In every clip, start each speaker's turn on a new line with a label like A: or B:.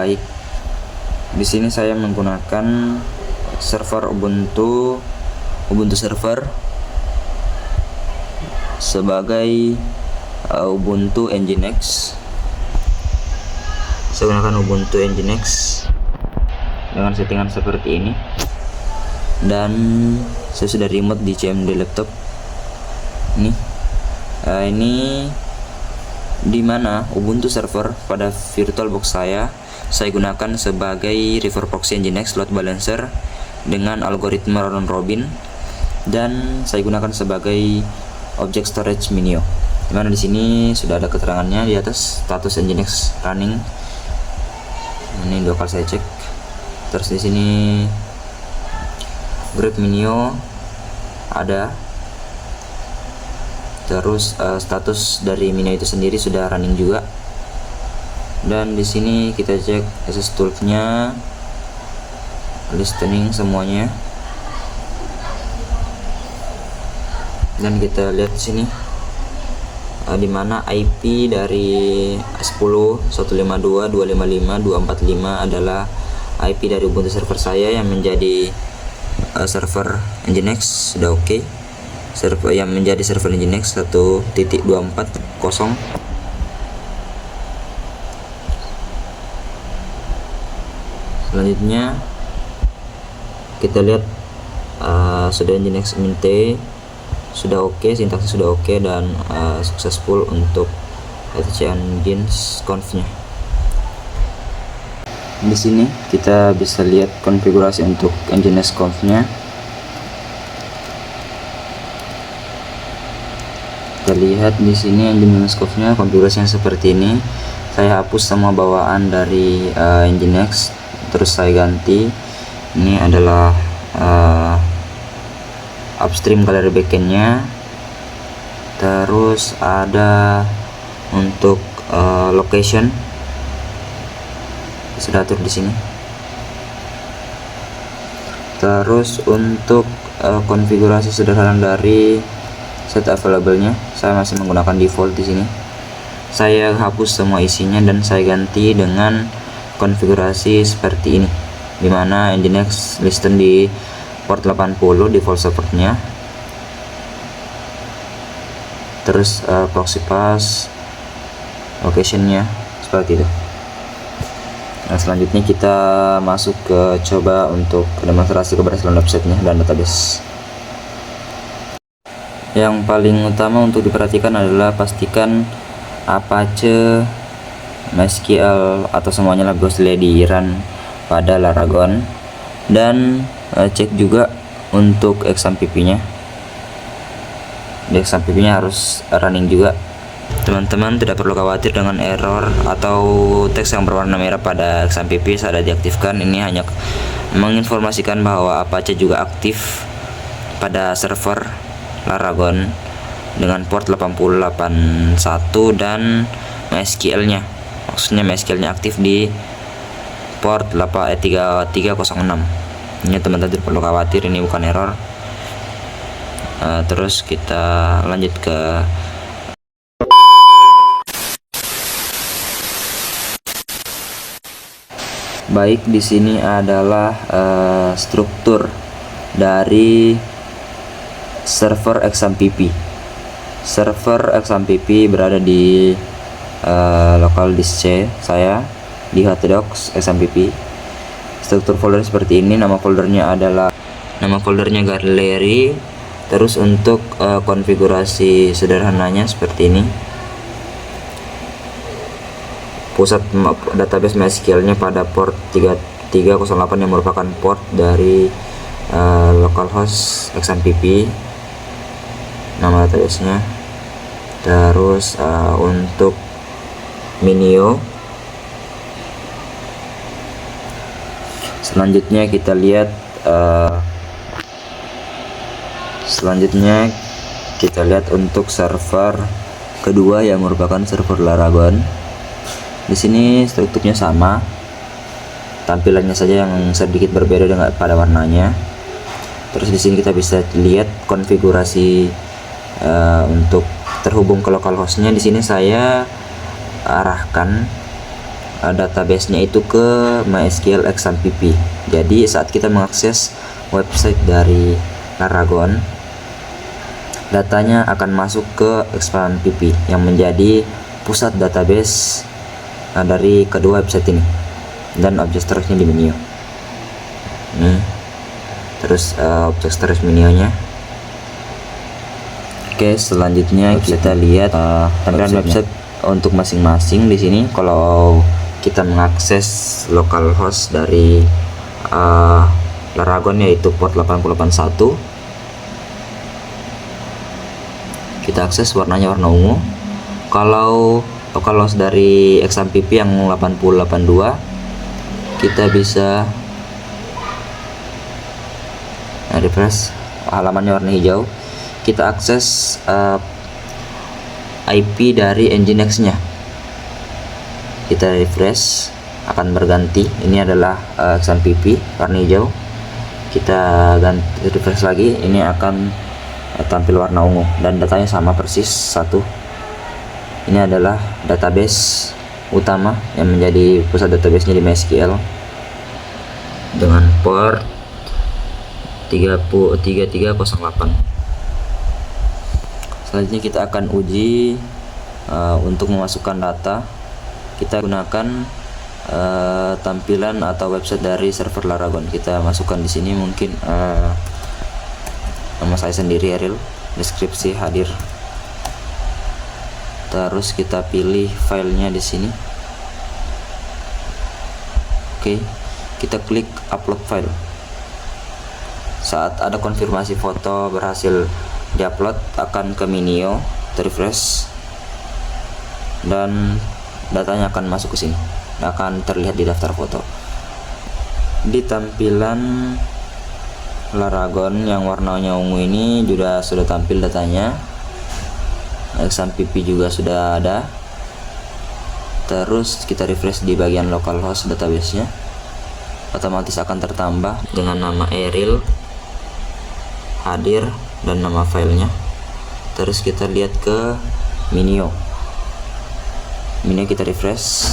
A: Baik, di sini saya menggunakan server Ubuntu server sebagai Ubuntu Nginx. Saya gunakan Ubuntu Nginx dengan settingan seperti ini, dan saya sudah remote di CMD laptop ini. Ini dimana Ubuntu server pada VirtualBox saya gunakan sebagai River Proxy Nginx load balancer dengan algoritma round robin, dan saya gunakan sebagai object storage Minio. Dimana di sini sudah ada keterangannya di atas status Nginx running. Ini 2 kali saya cek. Terus di sini grep Minio ada. Terus status dari Minio itu sendiri sudah running juga. Dan di sini kita cek SS Tools-nya, listening semuanya. Dan kita lihat di sini di mana IP dari 10.152.255.245 adalah IP dari Ubuntu server saya yang menjadi server Nginx. Sudah oke. Server yang menjadi server Nginx 1.240. Selanjutnya kita lihat sudah Nginx mint sudah oke, sintaksnya sudah oke, dan successful untuk etc Nginx conf-nya. Di sini kita bisa lihat konfigurasi untuk Nginx conf-nya. Kita lihat di sini Nginx conf-nya konfigurasinya seperti ini. Saya hapus semua bawaan dari Nginx, terus saya ganti. Ini adalah upstream galeri backendnya. Terus ada untuk location sudah atur di sini. Terus untuk konfigurasi sederhana dari set available-nya, saya masih menggunakan default di sini. Saya hapus semua isinya dan saya ganti dengan konfigurasi seperti ini, dimana Nginx listen di port 80 default supportnya. Terus proxy path locationnya seperti itu. Nah, selanjutnya kita masuk ke coba untuk demonstrasi keberhasilan websitenya dan database. Yang paling utama untuk diperhatikan adalah pastikan Apache, MySQL atau semuanya lah di run pada Laragon, dan cek juga untuk XAMPP nya. Di XAMPP nya harus running juga. Teman-teman tidak perlu khawatir dengan error atau teks yang berwarna merah pada XAMPP saat diaktifkan. Ini hanya menginformasikan bahwa Apache juga aktif pada server Laragon dengan port 8081 dan MySQL nya, maksudnya MySQL nya aktif di port 3306. Ini teman-teman tidak perlu khawatir, ini bukan error. Terus kita lanjut ke baik. Di sini adalah struktur dari server XAMPP. Server XAMPP berada di local disk C saya di htdocs XAMPP. Struktur folder seperti ini. Nama foldernya galeri. Terus untuk konfigurasi sederhananya seperti ini. Pusat database MySQL nya pada port 3308 yang merupakan port dari localhost XAMPP, nama database nya. Terus untuk Minio, selanjutnya kita lihat untuk server kedua yang merupakan server Laragon. Di sini strukturnya sama, tampilannya saja yang sedikit berbeda dengan pada warnanya. Terus di sini kita bisa lihat konfigurasi untuk terhubung ke localhostnya. Di sini saya arahkan database-nya itu ke MySQL XAMPP. Jadi saat kita mengakses website dari Laragon, datanya akan masuk ke XAMPP yang menjadi pusat database dari kedua website ini, dan objek storage-nya di menu. Nih, terus objek storage menu-nya. Oke, selanjutnya kita lihat tampilan website untuk masing-masing di sini. Kalau kita mengakses localhost dari Laragon yaitu port 8081, kita akses warnanya warna ungu. Kalau localhost dari XAMPP yang 8082, kita bisa refresh, halamannya warna hijau. Kita akses IP dari Nginx nya, kita refresh, akan berganti. Ini adalah XAMPP warna hijau. Kita ganti refresh lagi, ini akan tampil warna ungu dan datanya sama persis satu. Ini adalah database utama yang menjadi pusat database-nya di MySQL dengan port 3308. Selanjutnya kita akan uji untuk memasukkan data. Kita gunakan tampilan atau website dari server Laragon. Kita masukkan di sini mungkin nama saya sendiri, Ariel, deskripsi hadir. Terus kita pilih filenya di sini. Oke, kita klik upload file. Saat ada konfirmasi foto berhasil diupload, akan ke Minio, refresh, dan datanya akan masuk ke sini, akan terlihat di daftar foto. Di tampilan Laragon yang warnanya ungu ini juga sudah tampil datanya. XAMPP juga sudah ada. Terus kita refresh di bagian localhost database-nya, otomatis akan tertambah dengan nama Ariel, hadir, dan nama filenya. Terus kita lihat ke Minio. Minio kita refresh,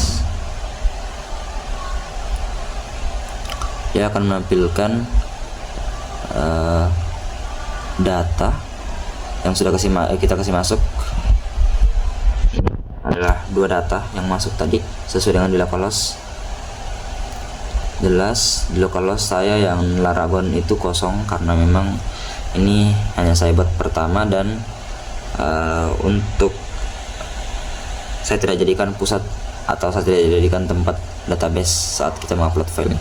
A: dia akan menampilkan data yang sudah kita kasih masuk. Ini adalah dua data yang masuk tadi sesuai dengan di localhost. Jelas di localhost saya yang Laragon itu kosong karena memang ini hanya saya buat pertama, dan untuk saya tidak jadikan pusat atau saya tidak jadikan tempat database saat kita mengupload file.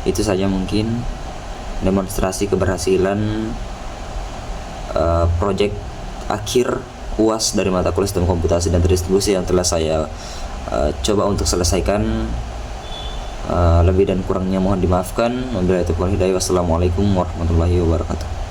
A: Itu saja mungkin demonstrasi keberhasilan project akhir UAS dari mata kuliah Sistem Komputasi dan Terdistribusi yang telah saya coba untuk selesaikan. Lebih dan kurangnya mohon dimaafkan. Wabillahi taufiq wal hidayah. Wassalamualaikum warahmatullahi wabarakatuh.